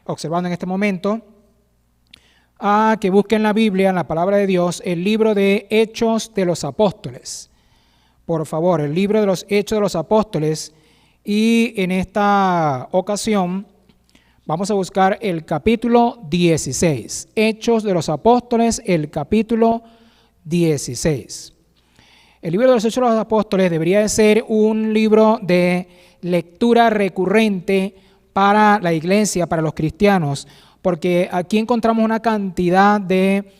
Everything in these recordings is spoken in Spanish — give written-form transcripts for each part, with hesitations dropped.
observando en este momento, a que busquen la Biblia, en la palabra de Dios, el libro de Hechos de los Apóstoles. Por favor, el libro de los Hechos de los Apóstoles. Y en esta ocasión vamos a buscar el capítulo 16. Hechos de los Apóstoles, el capítulo 16. El libro de los Hechos de los Apóstoles debería de ser un libro de lectura recurrente para la iglesia, para los cristianos, porque aquí encontramos una cantidad de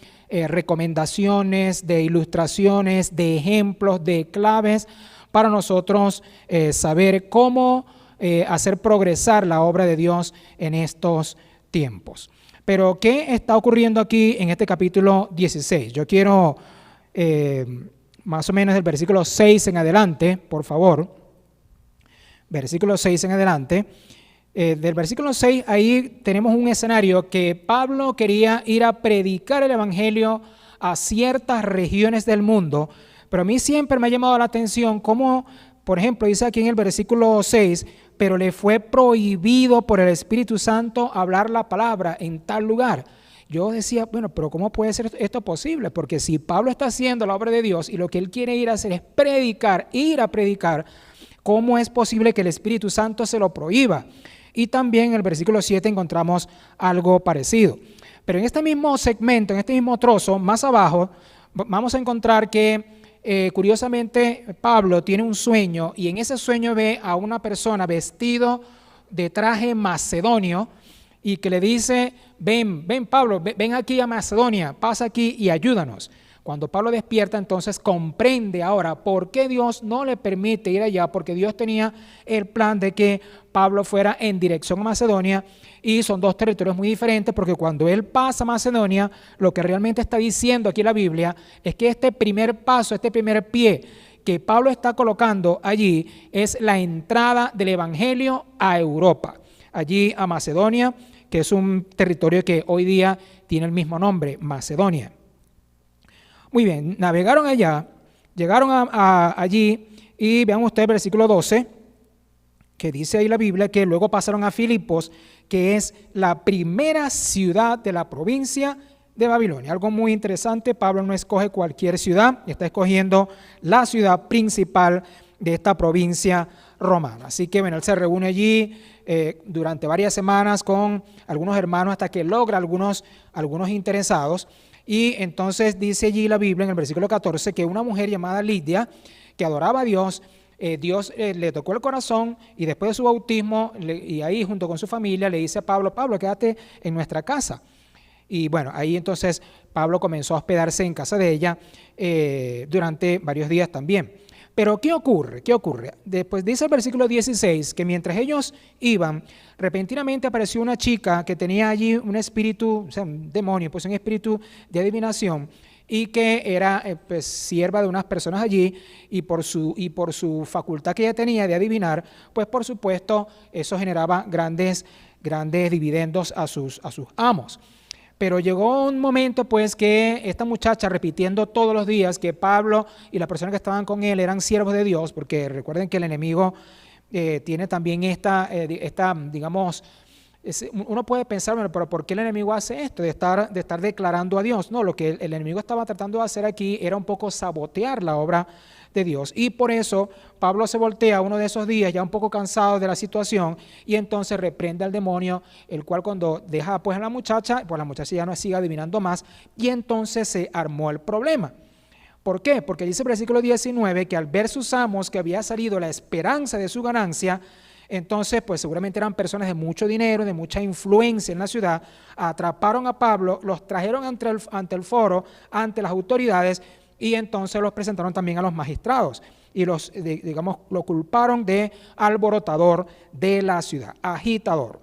recomendaciones, de ilustraciones, de ejemplos, de claves para nosotros saber cómo hacer progresar la obra de Dios en estos tiempos. Pero, ¿qué está ocurriendo aquí en este capítulo 16? Yo quiero, más o menos del versículo 6 en adelante, por favor, versículo 6 en adelante. Del versículo 6, ahí tenemos un escenario que Pablo quería ir a predicar el evangelio a ciertas regiones del mundo, pero a mí siempre me ha llamado la atención cómo, por ejemplo, dice aquí en el versículo 6, pero le fue prohibido por el Espíritu Santo hablar la palabra en tal lugar. Yo decía, bueno, pero ¿cómo puede ser esto posible? Porque si Pablo está haciendo la obra de Dios y lo que él quiere ir a hacer es predicar, ir a predicar, ¿cómo es posible que el Espíritu Santo se lo prohíba? Y también en el versículo 7 encontramos algo parecido. Pero en este mismo segmento, en este mismo trozo, más abajo, vamos a encontrar que curiosamente Pablo tiene un sueño y en ese sueño ve a una persona vestido de traje macedonio y que le dice, ven Pablo, ven aquí a Macedonia, pasa aquí y ayúdanos. Cuando Pablo despierta, entonces comprende ahora por qué Dios no le permite ir allá, porque Dios tenía el plan de que Pablo fuera en dirección a Macedonia, y son dos territorios muy diferentes, porque cuando él pasa a Macedonia, lo que realmente está diciendo aquí la Biblia es que este primer paso, este primer pie que Pablo está colocando allí es la entrada del evangelio a Europa, allí a Macedonia, que es un territorio que hoy día tiene el mismo nombre, Macedonia. Muy bien, navegaron allá, llegaron allí y vean ustedes el versículo 12, que dice ahí la Biblia que luego pasaron a Filipos, que es la primera ciudad de la provincia de Babilonia. Algo muy interesante, Pablo no escoge cualquier ciudad, está escogiendo la ciudad principal de esta provincia romana. Así que bueno, él se reúne allí durante varias semanas con algunos hermanos hasta que logra algunos interesados. Y entonces dice allí la Biblia en el versículo 14 que una mujer llamada Lidia, que adoraba a Dios, Dios le tocó el corazón y después de su bautismo, y ahí junto con su familia le dice a Pablo, quédate en nuestra casa. Y bueno, ahí entonces Pablo comenzó a hospedarse en casa de ella durante varios días también. Pero ¿qué ocurre? Después dice el versículo 16 que mientras ellos iban, repentinamente apareció una chica que tenía allí un espíritu, o sea, un demonio, pues un espíritu de adivinación, y que era pues sierva de unas personas allí, y por su facultad que ella tenía de adivinar, pues por supuesto eso generaba grandes dividendos a sus amos. Pero llegó un momento pues que esta muchacha, repitiendo todos los días que Pablo y las personas que estaban con él eran siervos de Dios, porque recuerden que el enemigo tiene también esta digamos, uno puede pensar, bueno, pero ¿por qué el enemigo hace esto de estar declarando a Dios? No, lo que el enemigo estaba tratando de hacer aquí era un poco sabotear la obra de Dios, y por eso Pablo se voltea uno de esos días ya un poco cansado de la situación y entonces reprende al demonio, el cual cuando deja pues a la muchacha, pues la muchacha ya no sigue adivinando más, y entonces se armó el problema. ¿Por qué? Porque dice el versículo 19 que al ver sus amos que había salido la esperanza de su ganancia, entonces pues seguramente eran personas de mucho dinero, de mucha influencia en la ciudad, atraparon a Pablo, los trajeron ante el foro, ante las autoridades, y entonces los presentaron también a los magistrados y lo culparon de alborotador de la ciudad, agitador.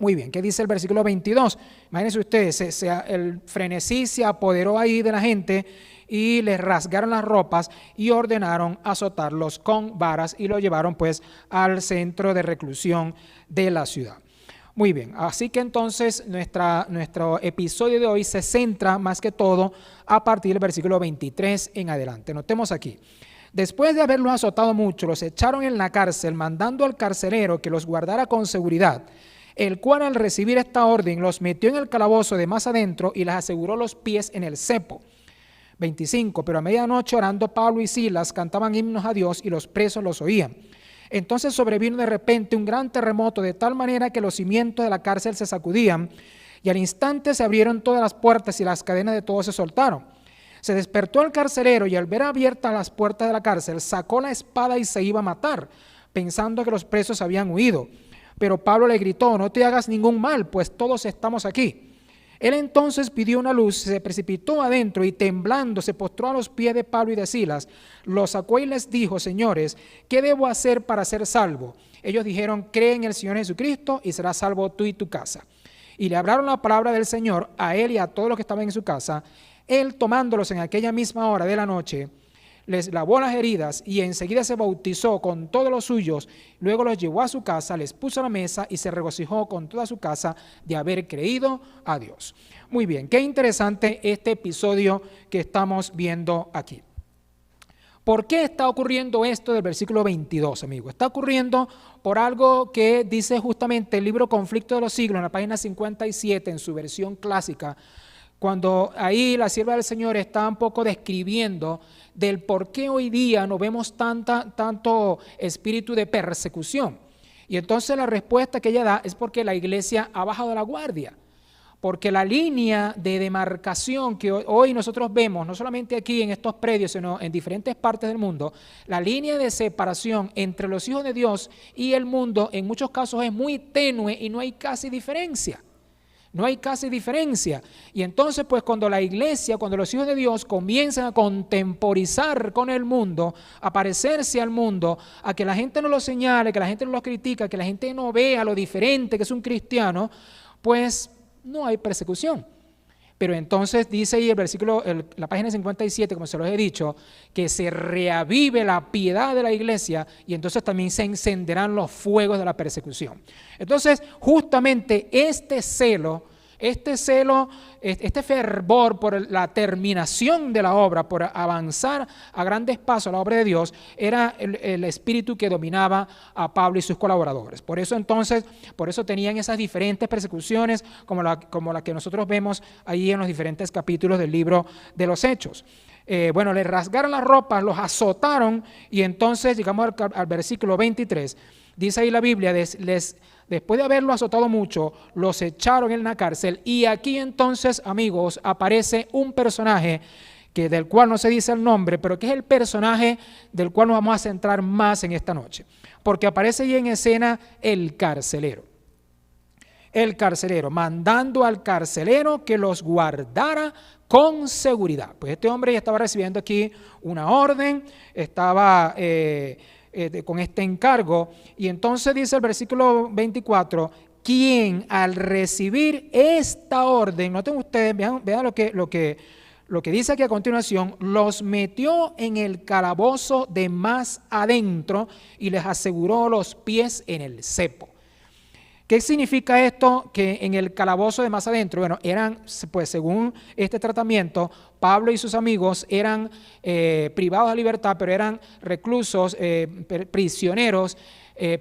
Muy bien, ¿qué dice el versículo 22? Imagínense ustedes, el frenesí se apoderó ahí de la gente y les rasgaron las ropas y ordenaron azotarlos con varas y lo llevaron pues al centro de reclusión de la ciudad. Muy bien, así que entonces nuestro episodio de hoy se centra más que todo a partir del versículo 23 en adelante. Notemos aquí, después de haberlos azotado mucho, los echaron en la cárcel, mandando al carcelero que los guardara con seguridad. el cual al recibir esta orden los metió en el calabozo de más adentro y les aseguró los pies en el cepo. 25. Pero a medianoche, orando Pablo y Silas, cantaban himnos a Dios y los presos los oían. Entonces sobrevino de repente un gran terremoto, de tal manera que los cimientos de la cárcel se sacudían, y al instante se abrieron todas las puertas y las cadenas de todos se soltaron. Se despertó el carcelero y al ver abiertas las puertas de la cárcel, sacó la espada y se iba a matar, pensando que los presos habían huido. Pero Pablo le gritó: no te hagas ningún mal, pues todos estamos aquí. Él entonces pidió una luz, se precipitó adentro y temblando se postró a los pies de Pablo y de Silas, los sacó y les dijo: señores, ¿qué debo hacer para ser salvo? Ellos dijeron: cree en el Señor Jesucristo y serás salvo tú y tu casa. Y le hablaron la palabra del Señor a él y a todos los que estaban en su casa. Él, tomándolos en aquella misma hora de la noche, les lavó las heridas y enseguida se bautizó con todos los suyos. Luego los llevó a su casa, les puso a la mesa y se regocijó con toda su casa de haber creído a Dios. Muy bien, qué interesante este episodio que estamos viendo aquí. ¿Por qué está ocurriendo esto del versículo 22, amigo? Está ocurriendo por algo que dice justamente el libro Conflicto de los Siglos, en la página 57, en su versión clásica, cuando ahí la sierva del Señor está un poco describiendo del por qué hoy día no vemos tanto espíritu de persecución. Y entonces la respuesta que ella da es porque la iglesia ha bajado la guardia, porque la línea de demarcación que hoy nosotros vemos, no solamente aquí en estos predios, sino en diferentes partes del mundo, la línea de separación entre los hijos de Dios y el mundo en muchos casos es muy tenue y no hay casi diferencia. No hay casi diferencia. Y entonces, pues cuando la iglesia, cuando los hijos de Dios comienzan a contemporizar con el mundo, a parecerse al mundo, a que la gente no lo señale, que la gente no lo critica, que la gente no vea lo diferente que es un cristiano, pues no hay persecución. Pero entonces dice ahí el versículo, la página 57, como se los he dicho, que se reavive la piedad de la iglesia y entonces también se encenderán los fuegos de la persecución. Entonces, justamente este celo, este fervor por la terminación de la obra, por avanzar a grandes pasos la obra de Dios, era el espíritu que dominaba a Pablo y sus colaboradores. Por eso entonces, por eso tenían esas diferentes persecuciones como la que nosotros vemos ahí en los diferentes capítulos del libro de los Hechos. Bueno, les rasgaron las ropas, los azotaron y entonces llegamos al versículo 23. Dice ahí la Biblia, después de haberlo azotado mucho, los echaron en la cárcel y aquí entonces, amigos, aparece un personaje del cual no se dice el nombre, pero que es el personaje del cual nos vamos a centrar más en esta noche, porque aparece ahí en escena el carcelero. El carcelero, mandando al carcelero que los guardara con seguridad. Pues este hombre ya estaba recibiendo aquí una orden, estaba con este encargo, y entonces dice el versículo 24, quien al recibir esta orden, noten ustedes, vean lo que dice aquí a continuación, los metió en el calabozo de más adentro y les aseguró los pies en el cepo. ¿Qué significa esto? Que en el calabozo de más adentro, bueno, eran, pues según este tratamiento, Pablo y sus amigos eran privados de libertad, pero eran reclusos, prisioneros,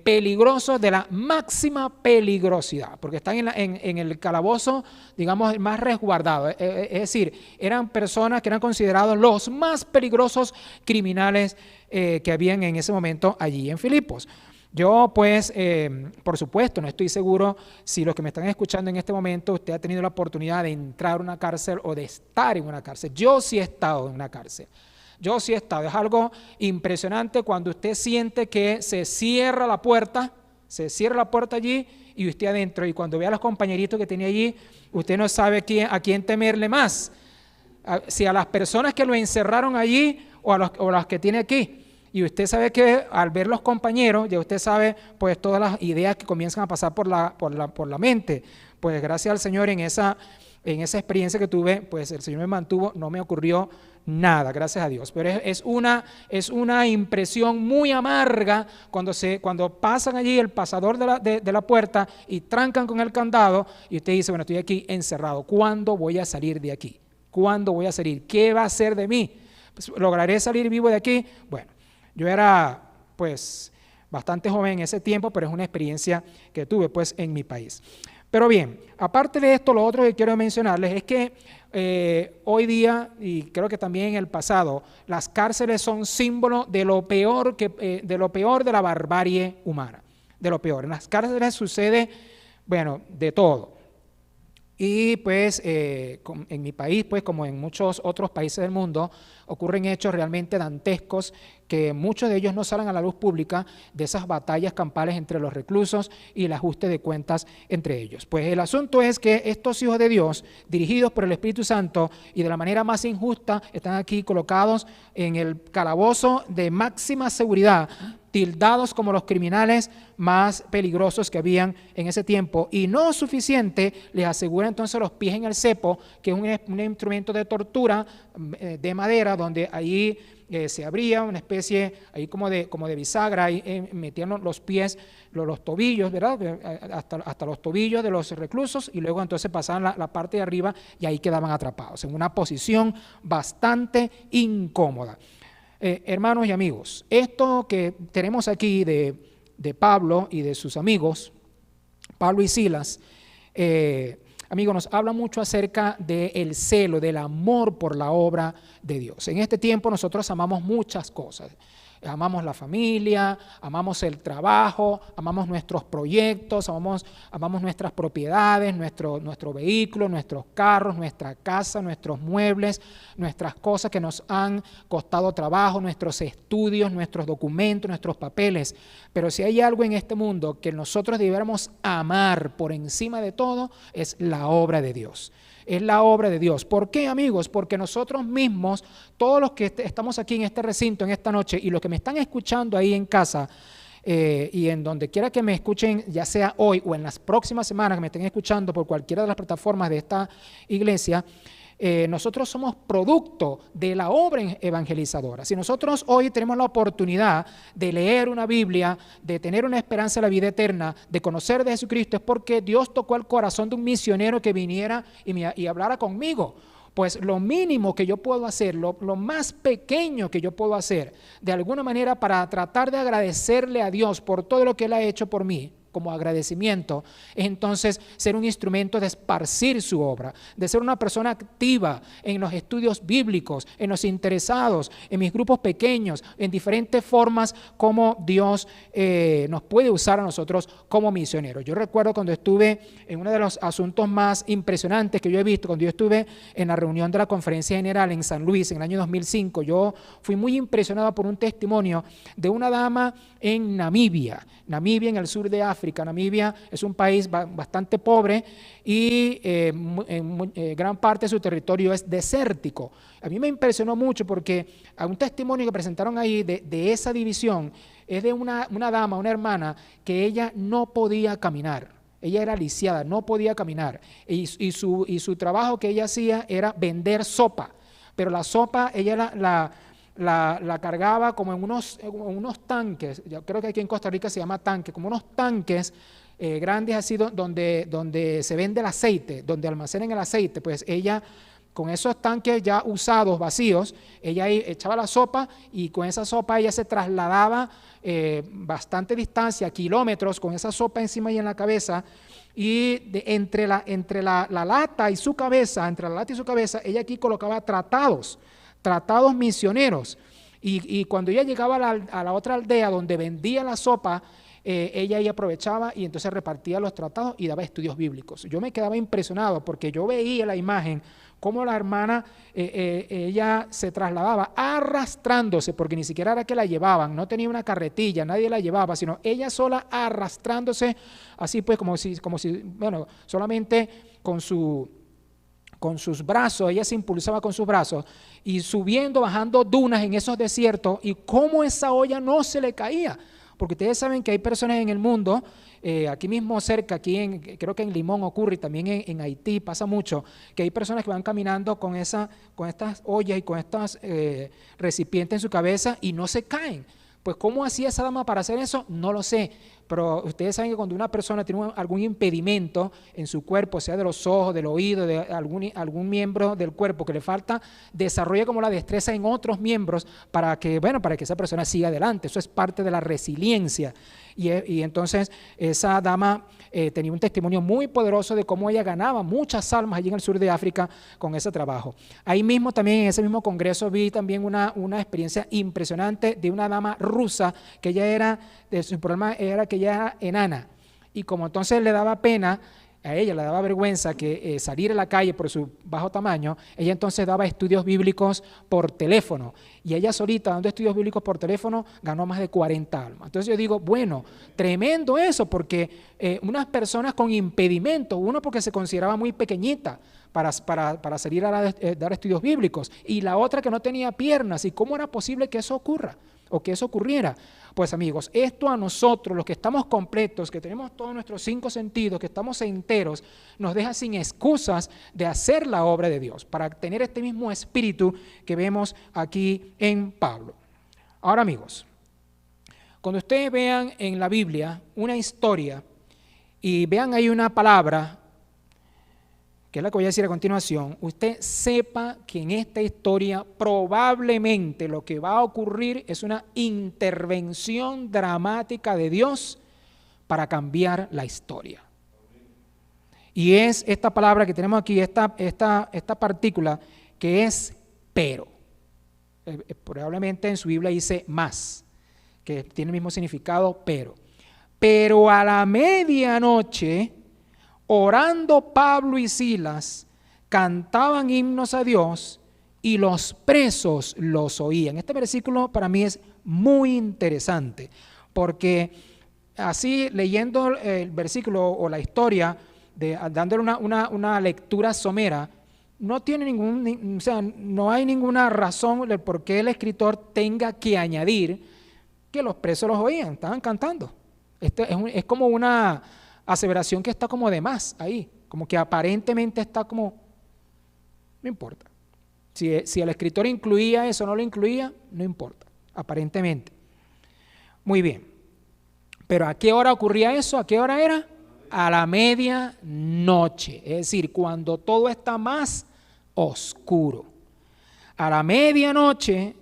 peligrosos de la máxima peligrosidad, porque están en el calabozo, digamos, más resguardado. Es decir, eran personas que eran considerados los más peligrosos criminales que habían en ese momento allí en Filipos. Yo, pues, por supuesto, no estoy seguro si los que me están escuchando en este momento, usted ha tenido la oportunidad de entrar a una cárcel o de estar en una cárcel. Yo sí he estado en una cárcel. Yo sí he estado. Es algo impresionante cuando usted siente que se cierra la puerta allí y usted adentro. Y cuando ve a los compañeritos que tenía allí, usted no sabe a quién temerle más. Si a las personas que lo encerraron allí o a las que tiene aquí. Y usted sabe que al ver los compañeros, ya usted sabe pues todas las ideas que comienzan a pasar por la mente. Pues gracias al Señor en esa experiencia que tuve, pues el Señor me mantuvo, no me ocurrió nada, gracias a Dios. Pero es una impresión muy amarga cuando pasan allí el pasador de la puerta y trancan con el candado y usted dice, bueno, estoy aquí encerrado, ¿cuándo voy a salir de aquí? ¿Cuándo voy a salir? ¿Qué va a hacer de mí? Pues, ¿lograré salir vivo de aquí? Bueno. Yo era, pues, bastante joven en ese tiempo, pero es una experiencia que tuve pues en mi país. Pero bien, aparte de esto, lo otro que quiero mencionarles es que hoy día, y creo que también en el pasado, las cárceles son símbolo de lo peor de la barbarie humana, de lo peor. En las cárceles sucede, bueno, de todo. Y pues en mi país, pues como en muchos otros países del mundo, ocurren hechos realmente dantescos que muchos de ellos no salen a la luz pública, de esas batallas campales entre los reclusos y el ajuste de cuentas entre ellos. Pues el asunto es que estos hijos de Dios, dirigidos por el Espíritu Santo y de la manera más injusta, están aquí colocados en el calabozo de máxima seguridad, tildados como los criminales más peligrosos que habían en ese tiempo, y no suficiente, les asegura entonces los pies en el cepo, que es un instrumento de tortura de madera, donde ahí se abría una especie ahí como de bisagra, y metían los pies, los tobillos, ¿verdad? Hasta los tobillos de los reclusos, y luego entonces pasaban la parte de arriba y ahí quedaban atrapados, en una posición bastante incómoda. Hermanos y amigos, esto que tenemos aquí de Pablo y de sus amigos, Pablo y Silas, amigos, nos habla mucho acerca del celo, del amor por la obra de Dios. En este tiempo nosotros amamos muchas cosas. Amamos la familia, amamos el trabajo, amamos nuestros proyectos, amamos nuestras propiedades, nuestro vehículo, nuestros carros, nuestra casa, nuestros muebles, nuestras cosas que nos han costado trabajo, nuestros estudios, nuestros documentos, nuestros papeles. Pero si hay algo en este mundo que nosotros debiéramos amar por encima de todo, es la obra de Dios. Es la obra de Dios. ¿Por qué, amigos? Porque nosotros mismos, todos los que estamos aquí en este recinto, en esta noche, y los que me están escuchando ahí en casa, y en donde quiera que me escuchen, ya sea hoy o en las próximas semanas que me estén escuchando por cualquiera de las plataformas de esta iglesia, nosotros somos producto de la obra evangelizadora. Si nosotros hoy tenemos la oportunidad de leer una Biblia, de tener una esperanza de la vida eterna, de conocer de Jesucristo, es porque Dios tocó el corazón de un misionero que viniera y hablara conmigo. Pues lo mínimo que yo puedo hacer, lo más pequeño que yo puedo hacer, de alguna manera para tratar de agradecerle a Dios por todo lo que Él ha hecho por mí, como agradecimiento, es entonces ser un instrumento de esparcir su obra, de ser una persona activa en los estudios bíblicos, en los interesados, en mis grupos pequeños, en diferentes formas como Dios nos puede usar a nosotros como misioneros. Yo recuerdo cuando estuve en uno de los asuntos más impresionantes que yo he visto, cuando yo estuve en la reunión de la Conferencia General en San Luis en el año 2005, yo fui muy impresionado por un testimonio de una dama en Namibia en el sur de África. Namibia es un país bastante pobre y gran parte de su territorio es desértico. A mí me impresionó mucho porque un testimonio que presentaron ahí de esa división es de una dama, una hermana, que ella no podía caminar. Ella era lisiada, no podía caminar. Y su trabajo que ella hacía era vender sopa. Pero la sopa ella la cargaba como en unos tanques. Yo creo que aquí en Costa Rica se llama tanque, como unos tanques grandes así donde se vende el aceite, donde almacenan el aceite. Pues ella, con esos tanques ya usados, vacíos, ella ahí echaba la sopa y con esa sopa ella se trasladaba bastante distancia, kilómetros, con esa sopa encima y en la cabeza. Y entre la lata y su cabeza, ella aquí colocaba tratados misioneros, y cuando ella llegaba a la otra aldea donde vendía la sopa, ella ahí aprovechaba y entonces repartía los tratados y daba estudios bíblicos. Yo me quedaba impresionado porque yo veía la imagen cómo la hermana, ella se trasladaba arrastrándose, porque ni siquiera era que la llevaban, no tenía una carretilla, nadie la llevaba, sino ella sola arrastrándose, así pues como si bueno, solamente con sus brazos, ella se impulsaba con sus brazos y subiendo, bajando dunas en esos desiertos, y cómo esa olla no se le caía, porque ustedes saben que hay personas en el mundo, aquí mismo cerca, creo que en Limón ocurre, y también en Haití pasa mucho, que hay personas que van caminando con estas ollas y con estas recipientes en su cabeza y no se caen. Pues ¿cómo hacía esa dama para hacer eso? No lo sé, pero ustedes saben que cuando una persona tiene algún impedimento en su cuerpo, sea de los ojos, del oído, de algún miembro del cuerpo que le falta, desarrolla como la destreza en otros miembros para que esa persona siga adelante. Eso es parte de la resiliencia. Y entonces esa dama tenía un testimonio muy poderoso de cómo ella ganaba muchas almas allí en el sur de África con ese trabajo. Ahí mismo también, en ese mismo congreso, vi también una experiencia impresionante de una dama rusa que su problema era que ella era enana. Y como entonces le daba pena, a ella le daba vergüenza que salir a la calle por su bajo tamaño, ella entonces daba estudios bíblicos por teléfono. Y ella solita, dando estudios bíblicos por teléfono, ganó más de 40 almas. Entonces yo digo, bueno, tremendo eso, porque unas personas con impedimentos, uno porque se consideraba muy pequeñita para salir a dar estudios bíblicos, y la otra que no tenía piernas. ¿Y cómo era posible que eso ocurra? O que eso ocurriera. Pues amigos, esto a nosotros, los que estamos completos, que tenemos todos nuestros 5 sentidos, que estamos enteros, nos deja sin excusas de hacer la obra de Dios, para tener este mismo espíritu que vemos aquí en Pablo. Ahora amigos, cuando ustedes vean en la Biblia una historia y vean ahí una palabra, que es la que voy a decir a continuación, usted sepa que en esta historia probablemente lo que va a ocurrir es una intervención dramática de Dios para cambiar la historia. Y es esta palabra que tenemos aquí, esta partícula, que es pero. Probablemente en su Biblia dice más, que tiene el mismo significado, pero. Pero a la medianoche, orando Pablo y Silas, cantaban himnos a Dios y los presos los oían. Este versículo para mí es muy interesante, porque así leyendo el versículo o la historia, dándole una lectura somera, no hay ninguna razón del por qué el escritor tenga que añadir que los presos los oían, estaban cantando. Es como una aseveración que está como de más ahí, como que aparentemente está como, no importa. Si el escritor incluía eso o no lo incluía, no importa, aparentemente. Muy bien. Pero ¿a qué hora ocurría eso? ¿A qué hora era? A la medianoche, es decir, cuando todo está más oscuro. A la medianoche,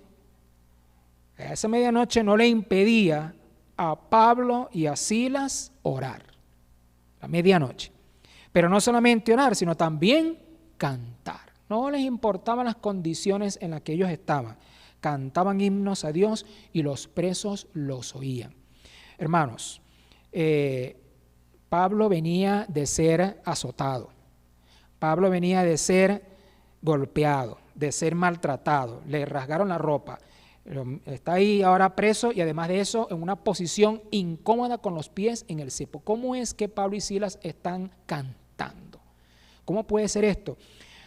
esa medianoche no le impedía a Pablo y a Silas orar. A medianoche. Pero no solamente orar, sino también cantar. No les importaban las condiciones en las que ellos estaban. Cantaban himnos a Dios y los presos los oían. Hermanos, Pablo venía de ser azotado. Pablo venía de ser golpeado, de ser maltratado. Le rasgaron la ropa. Está ahí ahora preso y además de eso en una posición incómoda con los pies en el cepo. ¿Cómo es que Pablo y Silas están cantando? ¿Cómo puede ser esto?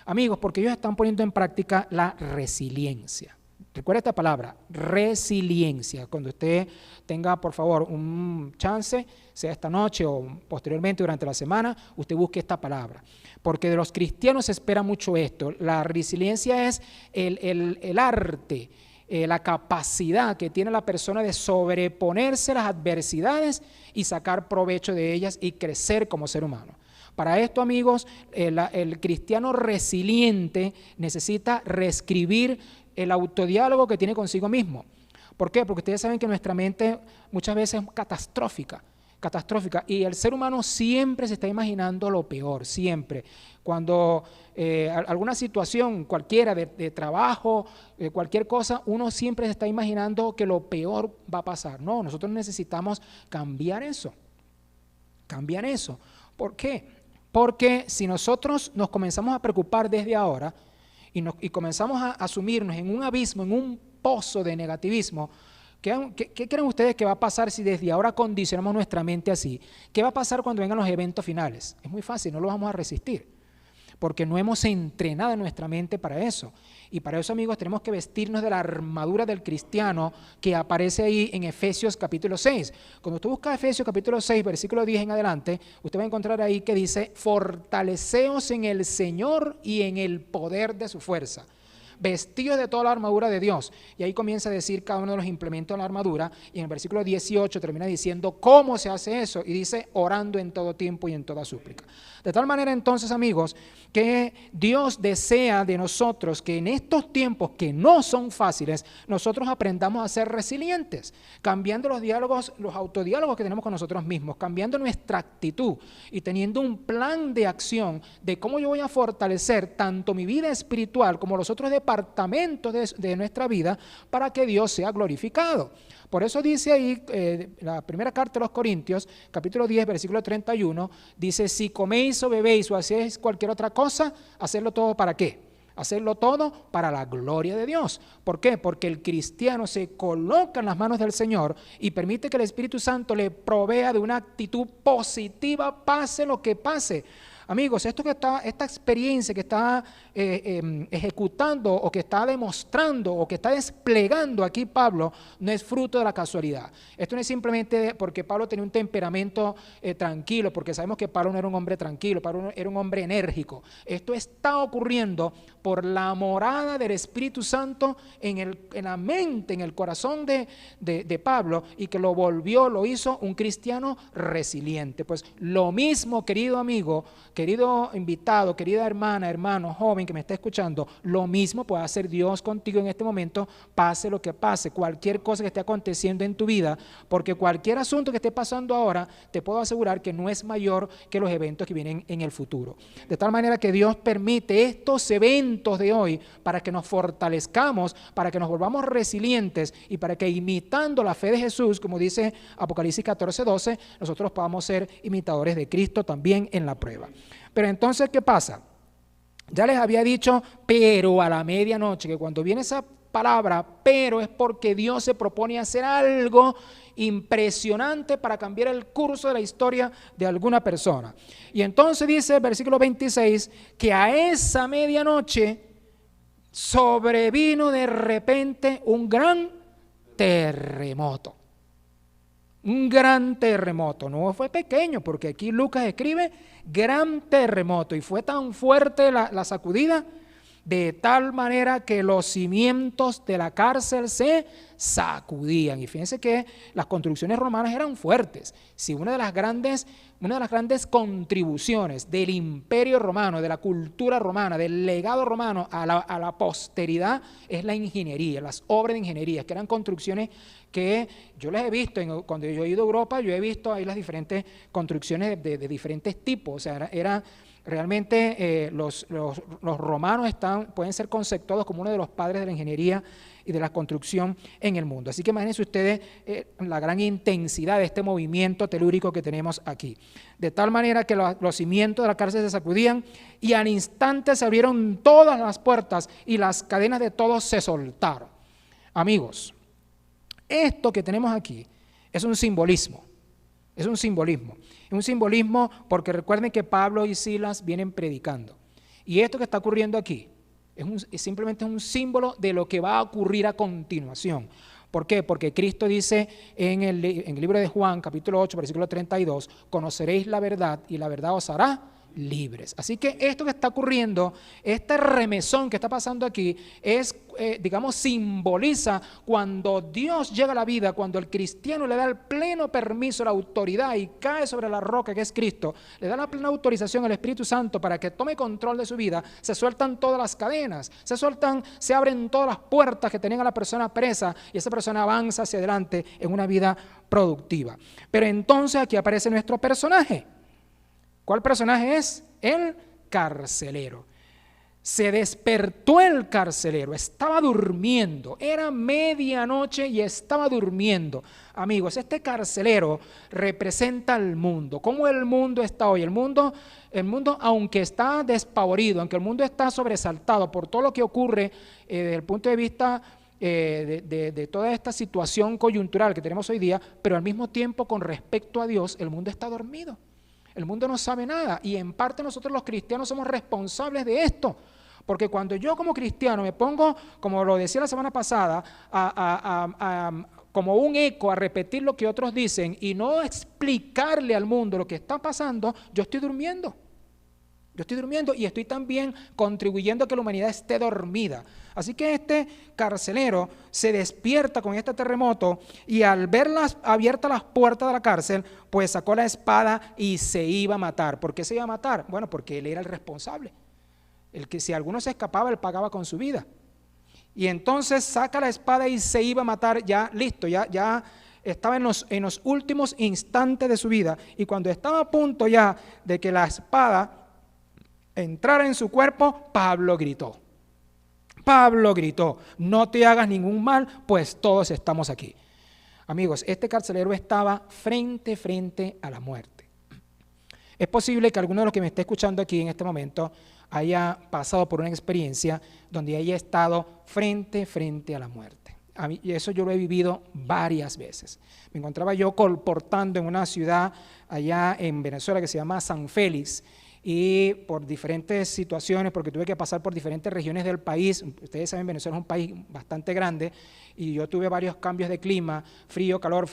Amigos, porque ellos están poniendo en práctica la resiliencia. Recuerda esta palabra, resiliencia. Cuando usted tenga, por favor, un chance, sea esta noche o posteriormente durante la semana, usted busque esta palabra. Porque de los cristianos se espera mucho esto. La resiliencia es el arte, la capacidad que tiene la persona de sobreponerse a las adversidades y sacar provecho de ellas y crecer como ser humano. Para esto, amigos, el cristiano resiliente necesita reescribir el autodiálogo que tiene consigo mismo. ¿Por qué? Porque ustedes saben que nuestra mente muchas veces es catastrófica, y el ser humano siempre se está imaginando lo peor, siempre. Cuando alguna situación cualquiera de trabajo, cualquier cosa, uno siempre se está imaginando que lo peor va a pasar. No, nosotros necesitamos cambiar eso. ¿Por qué? Porque si nosotros nos comenzamos a preocupar desde ahora y comenzamos a asumirnos en un abismo, en un pozo de negativismo, ¿qué creen ustedes que va a pasar si desde ahora condicionamos nuestra mente así? ¿Qué va a pasar cuando vengan los eventos finales? Es muy fácil, no lo vamos a resistir, porque no hemos entrenado nuestra mente para eso. Y para eso, amigos, tenemos que vestirnos de la armadura del cristiano que aparece ahí en Efesios capítulo 6. Cuando usted busca Efesios capítulo 6, versículo 10 en adelante, usted va a encontrar ahí que dice, fortaleceos en el Señor y en el poder de su fuerza. vestidos de toda la armadura de Dios. Y ahí comienza a decir cada uno de los implementos de la armadura, y en el versículo 18 termina diciendo cómo se hace eso, y dice orando en todo tiempo y en toda súplica. De tal manera entonces, amigos, que Dios desea de nosotros que en estos tiempos que no son fáciles, nosotros aprendamos a ser resilientes, cambiando los diálogos, los autodiálogos que tenemos con nosotros mismos, cambiando nuestra actitud y teniendo un plan de acción de cómo yo voy a fortalecer tanto mi vida espiritual como los otros departamentos de nuestra vida para que Dios sea glorificado. Por eso dice ahí, la primera carta de los Corintios, capítulo 10, versículo 31, dice, si coméis o bebéis o hacéis cualquier otra cosa, hacedlo todo ¿para qué? Hacerlo todo para la gloria de Dios. ¿Por qué? Porque el cristiano se coloca en las manos del Señor y permite que el Espíritu Santo le provea de una actitud positiva, pase lo que pase. Amigos, esta experiencia que está ejecutando o que está demostrando o que está desplegando aquí Pablo no es fruto de la casualidad. Esto no es simplemente porque Pablo tenía un temperamento tranquilo, porque sabemos que Pablo no era un hombre tranquilo, Pablo era un hombre enérgico. Esto está ocurriendo por la morada del Espíritu Santo en la mente, en el corazón de Pablo, y que lo hizo un cristiano resiliente. Pues lo mismo, querido amigo, querido invitado, querida hermana, hermano, joven que me está escuchando, lo mismo puede hacer Dios contigo en este momento, pase lo que pase, cualquier cosa que esté aconteciendo en tu vida, porque cualquier asunto que esté pasando ahora, te puedo asegurar que no es mayor que los eventos que vienen en el futuro. De tal manera que Dios permite estos eventos de hoy para que nos fortalezcamos, para que nos volvamos resilientes y para que imitando la fe de Jesús, como dice Apocalipsis 14:12, nosotros podamos ser imitadores de Cristo también en la prueba. Pero entonces, ¿qué pasa? Ya les había dicho, pero a la medianoche, que cuando viene esa palabra, pero es porque Dios se propone hacer algo impresionante para cambiar el curso de la historia de alguna persona. Y entonces dice el versículo 26, que a esa medianoche sobrevino de repente un gran terremoto. Un gran terremoto, no fue pequeño, porque aquí Lucas escribe gran terremoto, y fue tan fuerte la sacudida, de tal manera que los cimientos de la cárcel se sacudían. Y fíjense que las construcciones romanas eran fuertes. Si una de las grandes contribuciones del imperio romano, de la cultura romana, del legado romano a la posteridad es la ingeniería, las obras de ingeniería, que eran construcciones que yo les he visto, cuando yo he ido a Europa, yo he visto ahí las diferentes construcciones de diferentes tipos. O sea, era realmente los romanos pueden ser conceptuados como uno de los padres de la ingeniería y de la construcción en el mundo. Así que imagínense ustedes la gran intensidad de este movimiento telúrico que tenemos aquí. De tal manera que los cimientos de la cárcel se sacudían y al instante se abrieron todas las puertas y las cadenas de todos se soltaron. Amigos, esto que tenemos aquí es un simbolismo. Es un simbolismo. Es un simbolismo porque recuerden que Pablo y Silas vienen predicando. Y esto que está ocurriendo aquí es simplemente un símbolo de lo que va a ocurrir a continuación. ¿Por qué? Porque Cristo dice en el libro de Juan, capítulo 8, versículo 32, conoceréis la verdad y la verdad os hará libres. Así que esto que está ocurriendo, este remesón que está pasando aquí es, simboliza cuando Dios llega a la vida, cuando el cristiano le da el pleno permiso, la autoridad y cae sobre la roca que es Cristo, le da la plena autorización al Espíritu Santo para que tome control de su vida, se sueltan todas las cadenas, se abren todas las puertas que tenían a la persona presa y esa persona avanza hacia adelante en una vida productiva. Pero entonces aquí aparece nuestro personaje. ¿Cuál personaje es? El carcelero. Se despertó el carcelero, estaba durmiendo, era medianoche y estaba durmiendo. Amigos, este carcelero representa al mundo. ¿Cómo el mundo está hoy? El mundo, aunque está despavorido, aunque el mundo está sobresaltado por todo lo que ocurre desde el punto de vista de toda esta situación coyuntural que tenemos hoy día, pero al mismo tiempo con respecto a Dios, el mundo está dormido. El mundo no sabe nada y en parte nosotros los cristianos somos responsables de esto, porque cuando yo como cristiano me pongo, como lo decía la semana pasada, como un eco a repetir lo que otros dicen y no explicarle al mundo lo que está pasando, yo estoy durmiendo. Yo estoy durmiendo y estoy también contribuyendo a que la humanidad esté dormida. Así que este carcelero se despierta con este terremoto y al ver abiertas las puertas de la cárcel, pues sacó la espada y se iba a matar. ¿Por qué se iba a matar? Bueno, porque él era el responsable. El que si alguno se escapaba, él pagaba con su vida. Y entonces saca la espada y se iba a matar, ya listo, ya estaba en los últimos instantes de su vida. Y cuando estaba a punto ya de que la espada entrara en su cuerpo, Pablo gritó, no te hagas ningún mal, pues todos estamos aquí. Amigos, este carcelero estaba frente a la muerte. Es posible que alguno de los que me esté escuchando aquí en este momento haya pasado por una experiencia donde haya estado frente a la muerte. Y eso yo lo he vivido varias veces. Me encontraba yo colportando en una ciudad allá en Venezuela que se llama San Félix, y por diferentes situaciones, porque tuve que pasar por diferentes regiones del país. Ustedes saben, Venezuela es un país bastante grande y yo tuve varios cambios de clima, frío, calor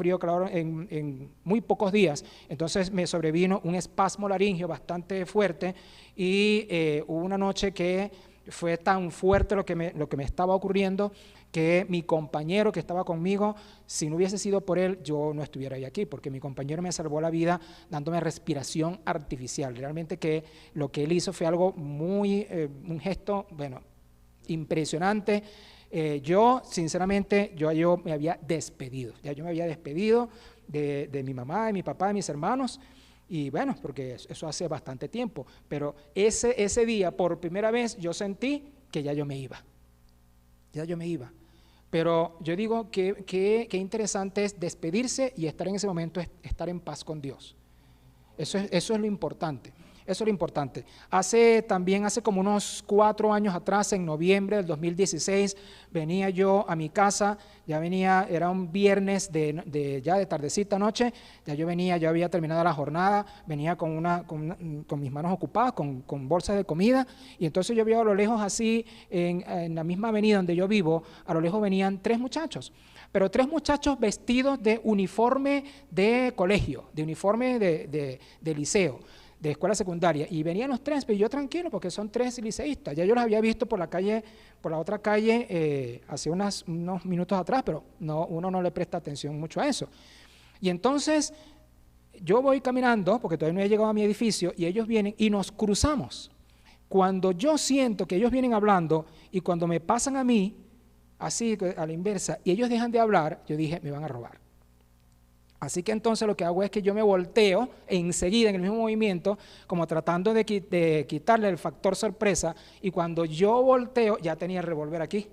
en muy pocos días. Entonces me sobrevino un espasmo laringio bastante fuerte y hubo una noche que fue tan fuerte lo que me estaba ocurriendo que mi compañero que estaba conmigo, si no hubiese sido por él, yo no estuviera ahí aquí, porque mi compañero me salvó la vida dándome respiración artificial. Realmente que lo que él hizo fue algo un gesto, impresionante. Yo, sinceramente, yo me había despedido. Ya yo me había despedido de mi mamá, de mi papá, de mis hermanos. Y bueno, porque eso hace bastante tiempo. Pero ese día, por primera vez, yo sentí que ya yo me iba. Pero yo digo que interesante es despedirse y estar en ese momento, estar en paz con Dios. Eso es lo importante. Hace como unos 4 años atrás, en noviembre del 2016, venía yo a mi casa, era un viernes ya de tardecita noche, yo había terminado la jornada, venía con mis manos ocupadas, con bolsas de comida, y entonces yo vi a lo lejos así, en la misma avenida donde yo vivo, a lo lejos venían 3 muchachos. Pero 3 muchachos vestidos de uniforme de colegio, de uniforme de liceo, de escuela secundaria, y venían los 3, pero yo tranquilo porque son 3 liceístas. Ya yo los había visto por la otra calle hace unos minutos atrás, pero uno no le presta atención mucho a eso. Y entonces yo voy caminando, porque todavía no he llegado a mi edificio, y ellos vienen y nos cruzamos. Cuando yo siento que ellos vienen hablando y cuando me pasan a mí, así a la inversa, y ellos dejan de hablar, yo dije, me van a robar. Así que entonces lo que hago es que yo me volteo enseguida en el mismo movimiento, como tratando de quitarle el factor sorpresa, y cuando yo volteo ya tenía el revólver aquí,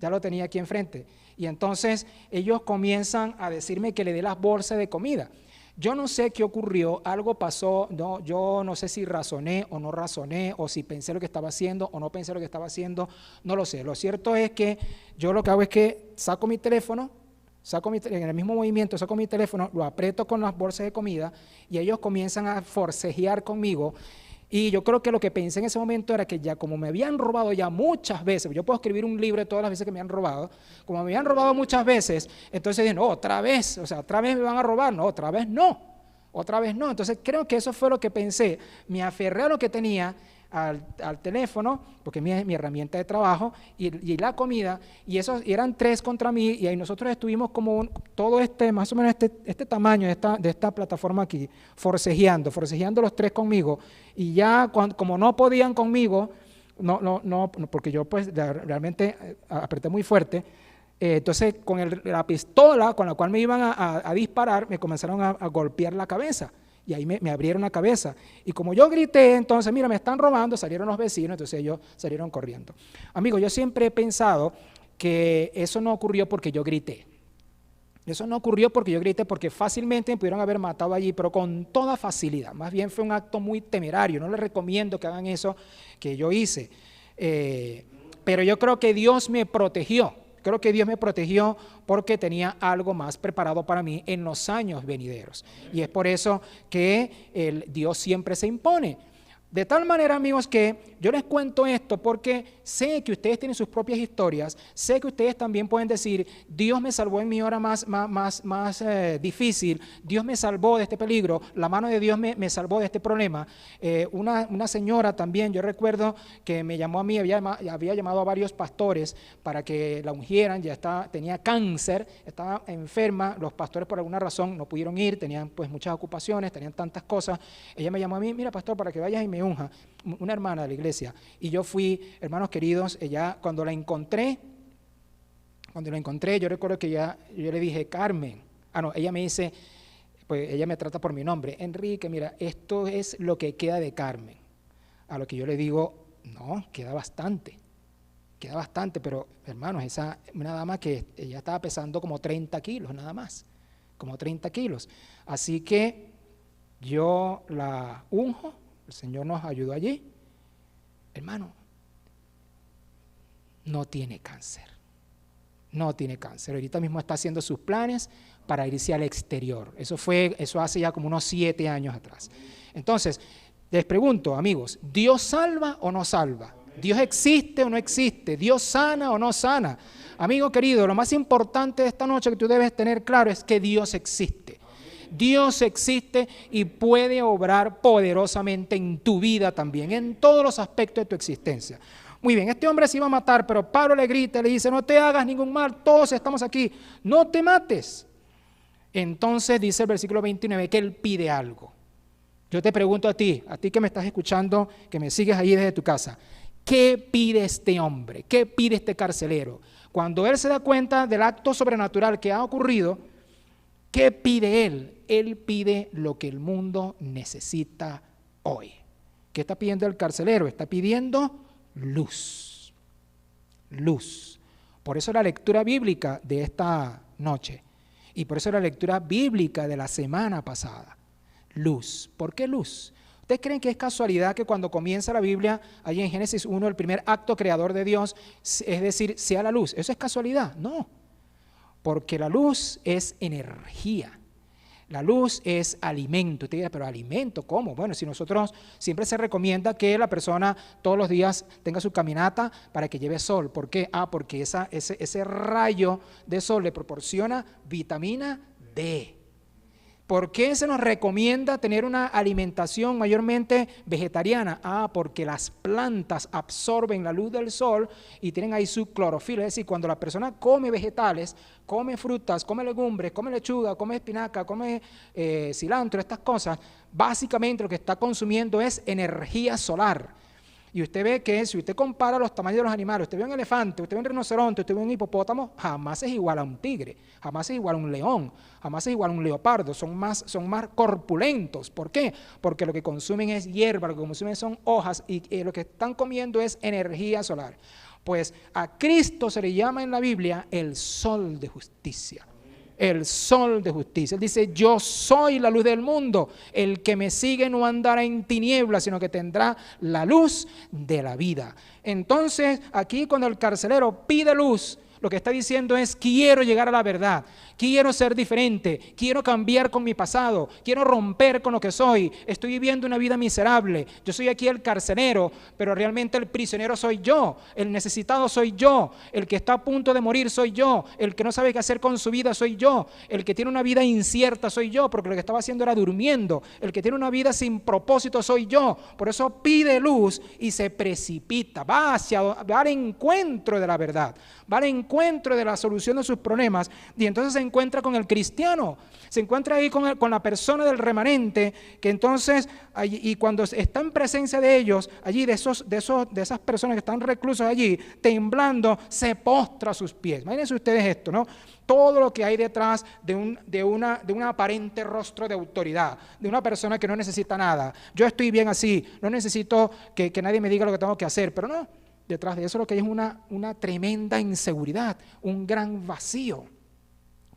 ya lo tenía aquí enfrente. Y entonces ellos comienzan a decirme que le dé las bolsas de comida. Yo no sé qué ocurrió, algo pasó, yo no sé si razoné o no razoné, o si pensé lo que estaba haciendo o no pensé lo que estaba haciendo, no lo sé. Lo cierto es que yo lo que hago es que saco mi teléfono, en el mismo movimiento saco mi teléfono, lo aprieto con las bolsas de comida y ellos comienzan a forcejear conmigo. Y yo creo que lo que pensé en ese momento era que ya como me habían robado ya muchas veces, yo puedo escribir un libro de todas las veces que me han robado, como me habían robado muchas veces, entonces dije, no, otra vez me van a robar, no, otra vez no. Entonces creo que eso fue lo que pensé, me aferré a lo que tenía, al teléfono, porque es mi herramienta de trabajo, y la comida, y esos eran 3 contra mí, y ahí nosotros estuvimos como más o menos este tamaño de esta plataforma aquí, forcejeando los 3 conmigo, y ya como no podían conmigo, no, porque yo pues realmente apreté muy fuerte, entonces con la pistola con la cual me iban a disparar, me comenzaron a golpear la cabeza. Y ahí me abrieron la cabeza. Y como yo grité, entonces, mira, me están robando, salieron los vecinos, entonces ellos salieron corriendo. Amigo, yo siempre he pensado que eso no ocurrió porque yo grité. Porque fácilmente me pudieron haber matado allí, pero con toda facilidad. Más bien fue un acto muy temerario. No les recomiendo que hagan eso que yo hice. Pero yo creo que Dios me protegió. Porque tenía algo más preparado para mí en los años venideros. Y es por eso que Dios siempre se impone. De tal manera, amigos, que yo les cuento esto porque sé que ustedes tienen sus propias historias, sé que ustedes también pueden decir, Dios me salvó en mi hora más difícil, Dios me salvó de este peligro, la mano de Dios me salvó de este problema. Una señora también, yo recuerdo que me llamó a mí, había llamado a varios pastores para que la ungieran, tenía cáncer, estaba enferma, los pastores por alguna razón no pudieron ir, tenían pues muchas ocupaciones, tenían tantas cosas. Ella me llamó a mí, mira pastor, para que vayas y me unja, una hermana de la iglesia, y yo fui, hermanos queridos. Ella, cuando la encontré, yo recuerdo que yo le dije, Carmen, ella me dice, pues ella me trata por mi nombre, Enrique, mira, esto es lo que queda de Carmen, a lo que yo le digo, no, queda bastante, pero hermanos, una dama que ella estaba pesando como 30 kilos nada más, como 30 kilos, así que yo la unjo. El Señor nos ayudó allí. Hermano, no tiene cáncer. Ahorita mismo está haciendo sus planes para irse al exterior. Eso hace ya como unos 7 años atrás. Entonces, les pregunto, amigos, ¿Dios salva o no salva? ¿Dios existe o no existe? ¿Dios sana o no sana? Amigo querido, lo más importante de esta noche que tú debes tener claro es que Dios existe. Dios existe y puede obrar poderosamente en tu vida también, en todos los aspectos de tu existencia. Muy bien, este hombre se iba a matar, pero Pablo le grita, le dice, no te hagas ningún mal, todos estamos aquí, no te mates. Entonces dice el versículo 29 que él pide algo. Yo te pregunto a ti que me estás escuchando, que me sigues ahí desde tu casa, ¿qué pide este hombre? ¿Qué pide este carcelero? Cuando él se da cuenta del acto sobrenatural que ha ocurrido, ¿qué pide él? Él pide lo que el mundo necesita hoy. ¿Qué está pidiendo el carcelero? Está pidiendo luz. Luz. Por eso la lectura bíblica de esta noche y por eso la lectura bíblica de la semana pasada. Luz. ¿Por qué luz? ¿Ustedes creen que es casualidad que cuando comienza la Biblia, allí en Génesis 1, el primer acto creador de Dios, es decir, sea la luz? ¿Eso es casualidad? No. Porque la luz es energía, la luz es alimento. Usted dirá, pero alimento, ¿cómo? Bueno, si nosotros siempre se recomienda que la persona todos los días tenga su caminata para que lleve sol. ¿Por qué? Porque ese rayo de sol le proporciona vitamina D. ¿Por qué se nos recomienda tener una alimentación mayormente vegetariana? Porque las plantas absorben la luz del sol y tienen ahí su clorofila. Es decir, cuando la persona come vegetales, come frutas, come legumbres, come lechuga, come espinaca, come cilantro, estas cosas, básicamente lo que está consumiendo es energía solar. Y usted ve que si usted compara los tamaños de los animales, usted ve un elefante, usted ve un rinoceronte, usted ve un hipopótamo, jamás es igual a un tigre, jamás es igual a un león, jamás es igual a un leopardo, son más corpulentos. ¿Por qué? Porque lo que consumen es hierba, lo que consumen son hojas y lo que están comiendo es energía solar. Pues a Cristo se le llama en la Biblia el sol de justicia. El sol de justicia. Él dice, yo soy la luz del mundo, el que me sigue no andará en tinieblas, sino que tendrá la luz de la vida. Entonces, aquí cuando el carcelero pide luz, lo que está diciendo es, quiero llegar a la verdad, quiero ser diferente, quiero cambiar con mi pasado, quiero romper con lo que soy, estoy viviendo una vida miserable, yo soy aquí el carcelero, pero realmente el prisionero soy yo, el necesitado soy yo, el que está a punto de morir soy yo, el que no sabe qué hacer con su vida soy yo, el que tiene una vida incierta soy yo, porque lo que estaba haciendo era durmiendo, el que tiene una vida sin propósito soy yo, por eso pide luz y se precipita, va al encuentro de la verdad, va al encuentro de la solución de sus problemas y entonces se encuentra con el cristiano, se encuentra ahí con la persona del remanente que entonces, y cuando está en presencia de ellos, allí de esas personas que están reclusos allí, temblando, se postra a sus pies. Imagínense ustedes esto, ¿no? Todo lo que hay detrás de un aparente rostro de autoridad, de una persona que no necesita nada. Yo estoy bien así, no necesito que nadie me diga lo que tengo que hacer, pero no. Detrás de eso lo que hay es una tremenda inseguridad, un gran vacío.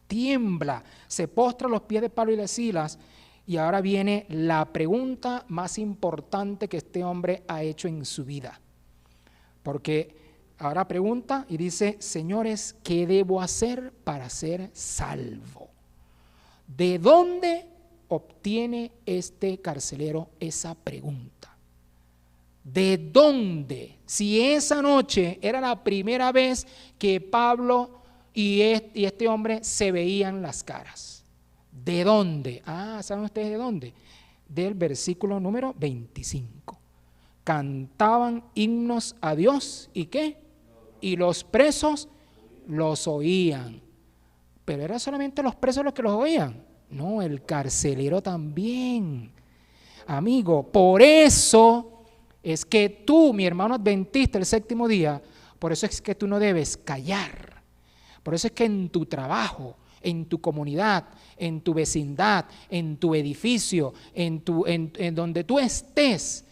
Tiembla, se postra a los pies de Pablo y de Silas y ahora viene la pregunta más importante que este hombre ha hecho en su vida. Porque ahora pregunta y dice, señores, ¿qué debo hacer para ser salvo? ¿De dónde obtiene este carcelero esa pregunta? ¿De dónde? Si esa noche era la primera vez que Pablo y este hombre se veían las caras. ¿De dónde? ¿Saben ustedes de dónde? Del versículo número 25. Cantaban himnos a Dios, ¿y qué? Y los presos los oían. Pero ¿eran solamente los presos los que los oían? No, el carcelero también. Amigo, por eso es que tú, mi hermano adventista, el séptimo día, por eso es que tú no debes callar. Por eso es que en tu trabajo, en tu comunidad, en tu vecindad, en tu edificio, en donde tú estés,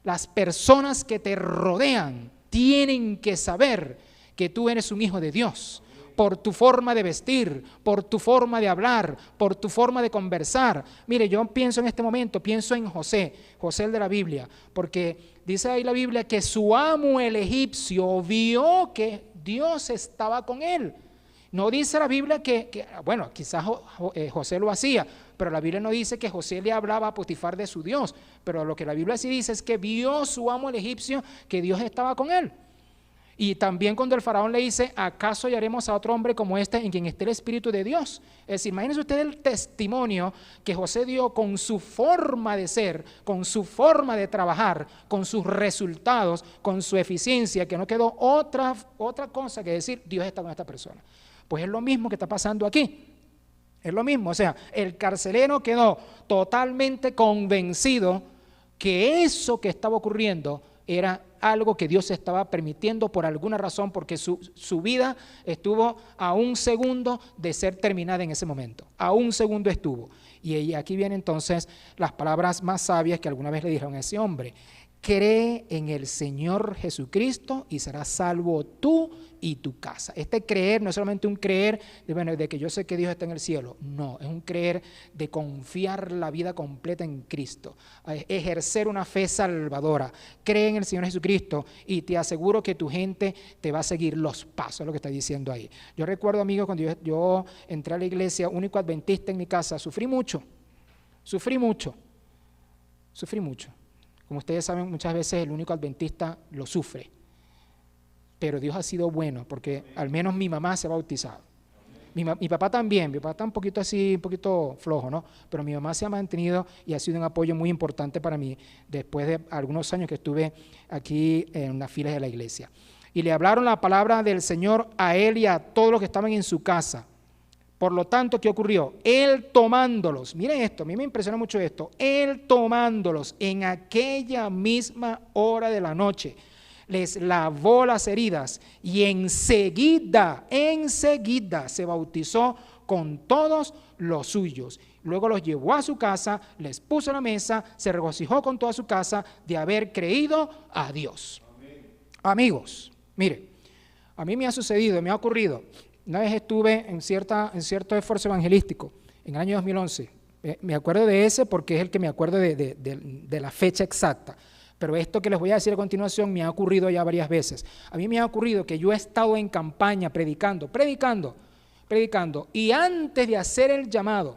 las personas que te rodean tienen que saber que tú eres un hijo de Dios. Por tu forma de vestir, por tu forma de hablar, por tu forma de conversar. Mire, yo pienso en este momento, pienso en José el de la Biblia, porque dice ahí la Biblia que su amo el egipcio vio que Dios estaba con él. No dice la Biblia bueno, quizás José lo hacía, pero la Biblia no dice que José le hablaba a Potifar de su Dios, pero lo que la Biblia sí dice es que vio su amo el egipcio que Dios estaba con él. Y también cuando el faraón le dice, ¿acaso hallaremos a otro hombre como este en quien esté el Espíritu de Dios? Es decir, imagínense usted el testimonio que José dio con su forma de ser, con su forma de trabajar, con sus resultados, con su eficiencia, que no quedó otra cosa que decir, Dios está con esta persona. Pues es lo mismo que está pasando aquí. Es lo mismo, o sea, el carcelero quedó totalmente convencido que eso que estaba ocurriendo era algo que Dios estaba permitiendo por alguna razón, porque su vida estuvo a un segundo de ser terminada en ese momento. A un segundo estuvo. Y aquí vienen entonces las palabras más sabias que alguna vez le dijeron a ese hombre. Cree en el Señor Jesucristo y serás salvo tú y tu casa. Este creer no es solamente un creer de que yo sé que Dios está en el cielo. No, es un creer de confiar la vida completa en Cristo. Ejercer una fe salvadora. Cree en el Señor Jesucristo y te aseguro que tu gente te va a seguir los pasos, es lo que está diciendo ahí. Yo recuerdo, amigos, cuando yo entré a la iglesia, único adventista en mi casa, sufrí mucho. Como ustedes saben, muchas veces el único adventista lo sufre. Pero Dios ha sido bueno, porque al menos mi mamá se ha bautizado. Mi papá también, mi papá está un poquito flojo, ¿no? Pero mi mamá se ha mantenido y ha sido un apoyo muy importante para mí después de algunos años que estuve aquí en las filas de la iglesia. Y le hablaron la palabra del Señor a él y a todos los que estaban en su casa. Por lo tanto, ¿qué ocurrió? Él tomándolos, miren esto, a mí me impresiona mucho esto, él tomándolos en aquella misma hora de la noche, les lavó las heridas y enseguida se bautizó con todos los suyos. Luego los llevó a su casa, les puso a la mesa, se regocijó con toda su casa de haber creído a Dios. Amén. Amigos, mire, a mí me ha sucedido, me ha ocurrido. Una vez estuve en cierto esfuerzo evangelístico, en el año 2011. Me acuerdo de ese porque es el que me acuerdo de la fecha exacta. Pero esto que les voy a decir a continuación me ha ocurrido ya varias veces. A mí me ha ocurrido que yo he estado en campaña predicando, y antes de hacer el llamado,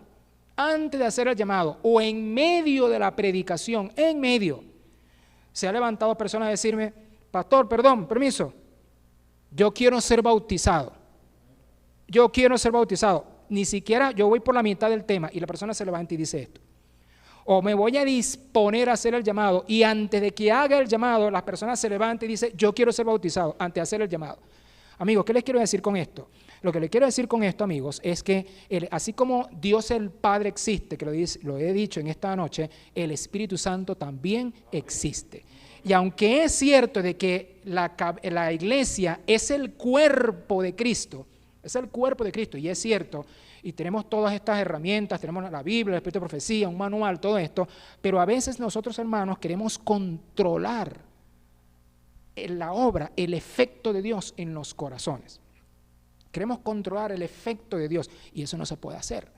o en medio de la predicación, se ha levantado personas a decirme, pastor, perdón, permiso, yo quiero ser bautizado. Ni siquiera yo voy por la mitad del tema y la persona se levanta y dice esto. O me voy a disponer a hacer el llamado y antes de que haga el llamado, la persona se levanta y dice, yo quiero ser bautizado antes de hacer el llamado. Amigos, ¿qué les quiero decir con esto? Lo que les quiero decir con esto, amigos, es que así como Dios el Padre existe, que lo he dicho en esta noche, el Espíritu Santo también existe. Y aunque es cierto de que la iglesia es el cuerpo de Cristo, y es cierto, y tenemos todas estas herramientas, tenemos la Biblia, el Espíritu de Profecía, un manual, todo esto, pero a veces nosotros, hermanos, queremos controlar la obra, el efecto de Dios en los corazones. Queremos controlar el efecto de Dios y eso no se puede hacer.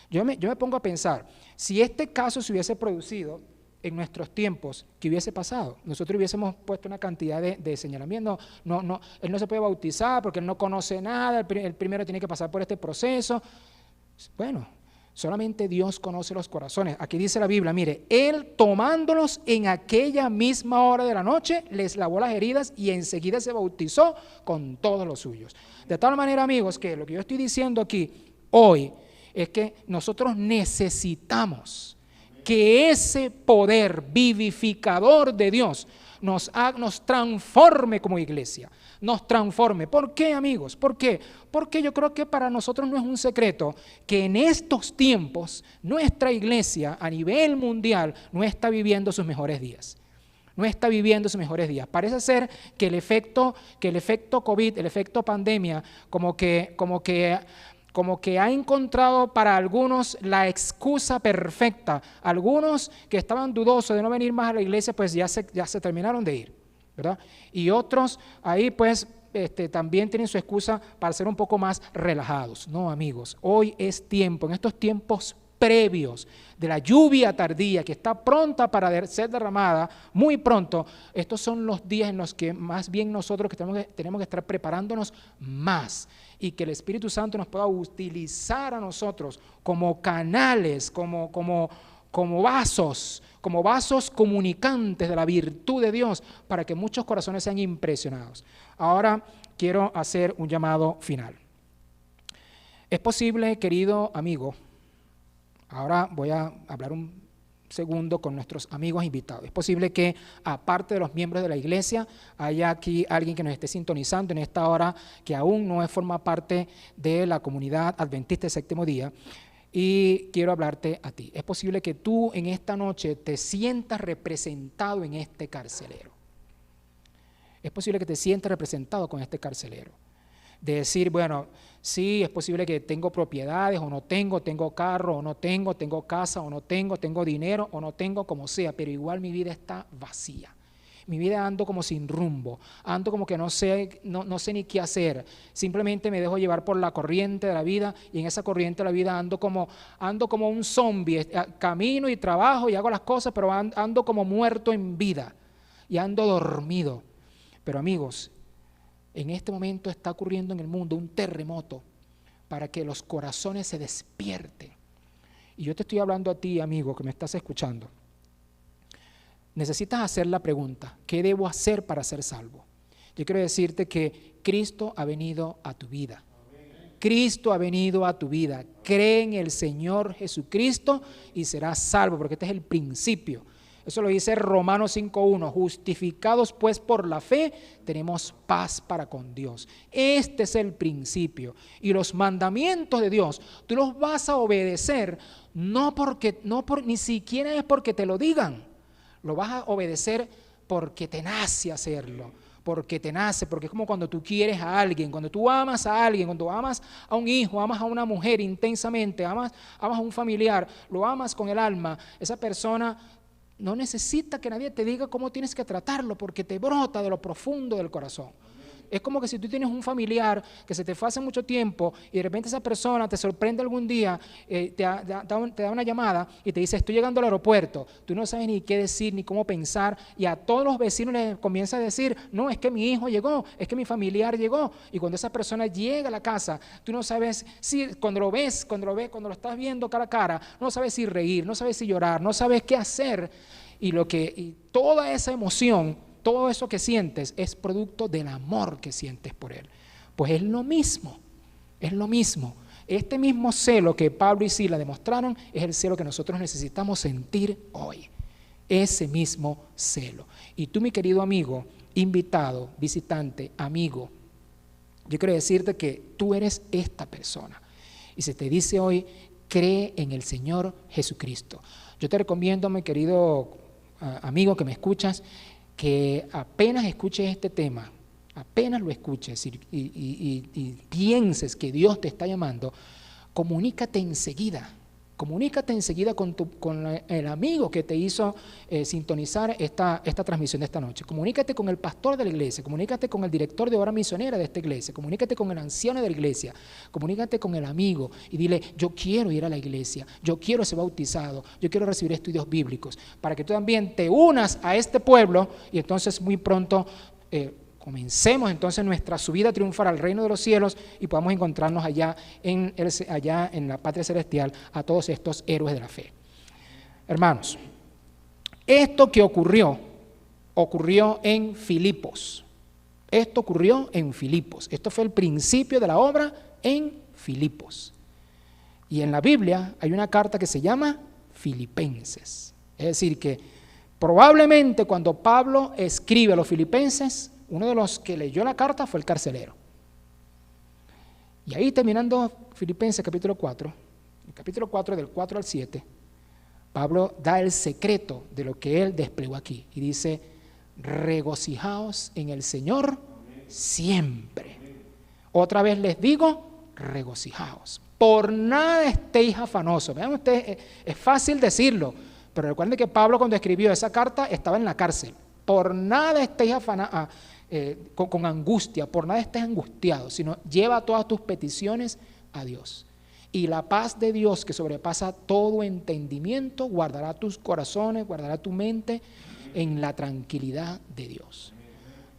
Yo me pongo a pensar, si este caso se hubiese producido en nuestros tiempos, ¿qué hubiese pasado? Nosotros hubiésemos puesto una cantidad de señalamientos. No, él no se puede bautizar porque él no conoce nada, él primero tiene que pasar por este proceso. Bueno, Solamente Dios conoce los corazones. Aquí dice la Biblia, mire, Él tomándolos en aquella misma hora de la noche, les lavó las heridas y enseguida se bautizó con todos los suyos. De tal manera, amigos, que lo que yo estoy diciendo aquí hoy es que nosotros necesitamos que ese poder vivificador de Dios nos transforme como iglesia, nos transforme. ¿Por qué, amigos? ¿Por qué? Porque yo creo que para nosotros no es un secreto que en estos tiempos nuestra iglesia a nivel mundial no está viviendo sus mejores días. No está viviendo sus mejores días. Parece ser que el efecto COVID, el efecto pandemia, como que ha encontrado para algunos la excusa perfecta. Algunos que estaban dudosos de no venir más a la iglesia, pues ya se terminaron de ir, ¿verdad? Y otros ahí pues también tienen su excusa para ser un poco más relajados. No, amigos, hoy es tiempo, en estos tiempos previos de la lluvia tardía que está pronta para ser derramada, muy pronto, estos son los días en los que más bien nosotros que tenemos que estar preparándonos más y que el Espíritu Santo nos pueda utilizar a nosotros como canales, como vasos comunicantes de la virtud de Dios para que muchos corazones sean impresionados. Ahora quiero hacer un llamado final. Es posible, querido amigo, ahora voy a hablar un segundo con nuestros amigos invitados. Es posible que, aparte de los miembros de la iglesia, haya aquí alguien que nos esté sintonizando en esta hora que aún no forma parte de la comunidad adventista del séptimo día. Y quiero hablarte a ti. Es posible que tú en esta noche te sientas representado en este carcelero. Es posible que te sientas representado con este carcelero. De decir, bueno, sí, es posible que tengo propiedades o no tengo carro o no tengo casa o no tengo dinero o no tengo, como sea, pero igual mi vida está vacía. Mi vida ando como sin rumbo, ando como que no sé ni qué hacer, simplemente me dejo llevar por la corriente de la vida y en esa corriente de la vida ando como un zombie, camino y trabajo y hago las cosas, pero ando como muerto en vida y ando dormido. Pero amigos, en este momento está ocurriendo en el mundo un terremoto para que los corazones se despierten. Y yo te estoy hablando a ti, amigo, que me estás escuchando. Necesitas hacer la pregunta, ¿qué debo hacer para ser salvo? Yo quiero decirte que Cristo ha venido a tu vida. Cristo ha venido a tu vida. Cree en el Señor Jesucristo y serás salvo, porque este es el principio. Eso lo dice Romanos 5:1. Justificados pues por la fe, tenemos paz para con Dios. Este es el principio. Y los mandamientos de Dios, tú los vas a obedecer, ni siquiera es porque te lo digan. Lo vas a obedecer porque te nace hacerlo, porque es como cuando tú quieres a alguien, cuando tú amas a alguien, cuando amas a un hijo, amas a una mujer intensamente, amas a un familiar, lo amas con el alma. Esa persona no necesita que nadie te diga cómo tienes que tratarlo porque te brota de lo profundo del corazón. Es como que si tú tienes un familiar que se te fue hace mucho tiempo y de repente esa persona te sorprende algún día, te da una llamada y te dice, estoy llegando al aeropuerto. Tú no sabes ni qué decir, ni cómo pensar, y a todos los vecinos les comienza a decir, no, es que mi hijo llegó, es que mi familiar llegó. Y cuando esa persona llega a la casa, tú no sabes si, cuando lo estás viendo cara a cara, no sabes si reír, no sabes si llorar, no sabes qué hacer. Y toda esa emoción, todo eso que sientes es producto del amor que sientes por Él. Pues es lo mismo. Este mismo celo que Pablo y Silas demostraron es el celo que nosotros necesitamos sentir hoy. Ese mismo celo. Y tú, mi querido amigo, invitado, visitante, amigo, yo quiero decirte que tú eres esta persona. Y se te dice hoy, cree en el Señor Jesucristo. Yo te recomiendo, mi querido amigo que me escuchas, que apenas escuches este tema, apenas lo escuches y pienses que Dios te está llamando, comunícate enseguida con el amigo que te hizo sintonizar esta transmisión de esta noche. Comunícate con el pastor de la iglesia, comunícate con el director de obra misionera de esta iglesia, comunícate con el anciano de la iglesia, comunícate con el amigo y dile, yo quiero ir a la iglesia, yo quiero ser bautizado, yo quiero recibir estudios bíblicos, para que tú también te unas a este pueblo y entonces muy pronto, comencemos entonces nuestra subida triunfal al reino de los cielos y podamos encontrarnos allá en la patria celestial a todos estos héroes de la fe. Hermanos, esto que ocurrió en Filipos. Esto ocurrió en Filipos. Esto fue el principio de la obra en Filipos. Y en la Biblia hay una carta que se llama Filipenses. Es decir, que probablemente cuando Pablo escribe a los filipenses, uno de los que leyó la carta fue el carcelero. Y ahí terminando Filipenses capítulo 4, el capítulo 4 del 4 al 7, Pablo da el secreto de lo que él desplegó aquí y dice: regocijaos en el Señor siempre. Otra vez les digo, regocijaos. Por nada estéis afanosos. Vean ustedes, es fácil decirlo, pero recuerden que Pablo cuando escribió esa carta estaba en la cárcel. Por nada estéis con angustia, por nada estés angustiado, sino lleva todas tus peticiones a Dios. Y la paz de Dios, que sobrepasa todo entendimiento, guardará tus corazones, guardará tu mente en la tranquilidad de Dios.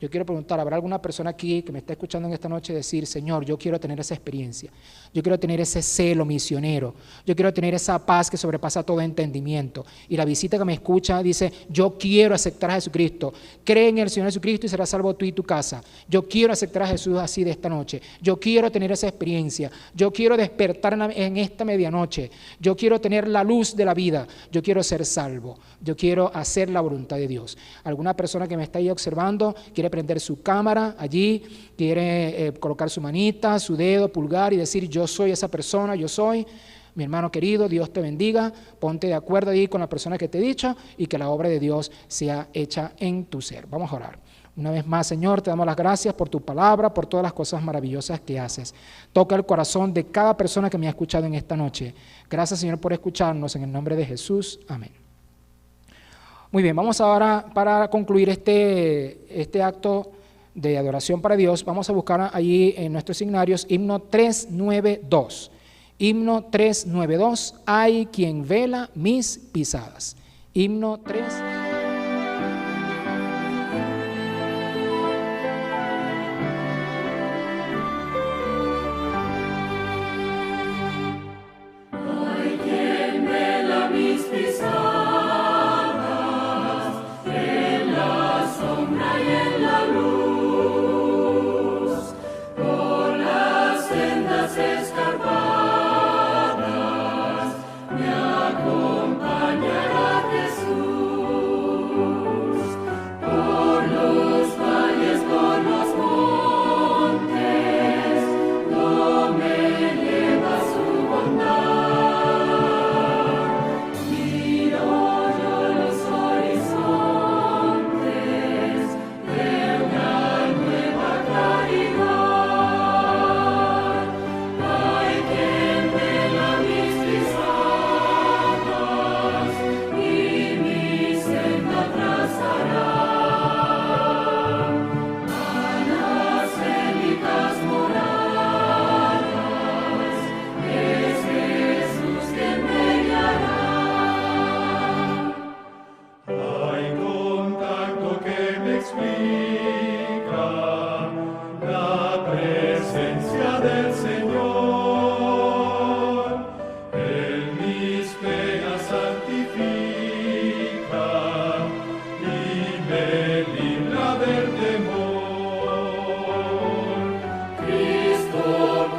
Yo quiero preguntar, ¿habrá alguna persona aquí que me está escuchando en esta noche decir: Señor, yo quiero tener esa experiencia, yo quiero tener ese celo misionero, yo quiero tener esa paz que sobrepasa todo entendimiento? Y la visita que me escucha dice: yo quiero aceptar a Jesucristo, cree en el Señor Jesucristo y serás salvo tú y tu casa. Yo quiero aceptar a Jesús así de esta noche, yo quiero tener esa experiencia, yo quiero despertar en esta medianoche, yo quiero tener la luz de la vida, yo quiero ser salvo, yo quiero hacer la voluntad de Dios. Alguna persona que me está ahí observando quiere prender su cámara allí, quiere colocar su manita, su dedo, pulgar y decir: yo soy esa persona, yo soy. Mi hermano querido, Dios te bendiga, ponte de acuerdo ahí con la persona que te he dicho y que la obra de Dios sea hecha en tu ser. Vamos a orar. Una vez más, Señor, te damos las gracias por tu palabra, por todas las cosas maravillosas que haces. Toca el corazón de cada persona que me ha escuchado en esta noche. Gracias, Señor, por escucharnos, en el nombre de Jesús. Amén. Muy bien, vamos ahora, para concluir este acto de adoración para Dios, vamos a buscar allí en nuestros signarios himno 392. Himno 392, hay quien vela mis pisadas. Himno 3. Hay quien vela mis pisadas.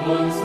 Cuando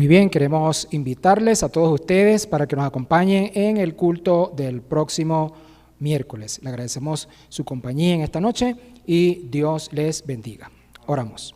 Muy bien, queremos invitarles a todos ustedes para que nos acompañen en el culto del próximo miércoles. Le agradecemos su compañía en esta noche y Dios les bendiga. Oramos.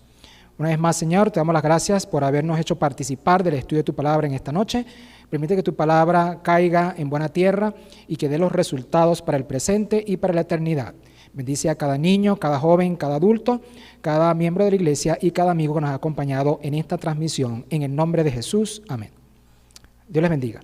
Una vez más, Señor, te damos las gracias por habernos hecho participar del estudio de tu palabra en esta noche. Permite que tu palabra caiga en buena tierra y que dé los resultados para el presente y para la eternidad. Bendice a cada niño, cada joven, cada adulto, cada miembro de la iglesia y cada amigo que nos ha acompañado en esta transmisión. En el nombre de Jesús, amén. Dios les bendiga.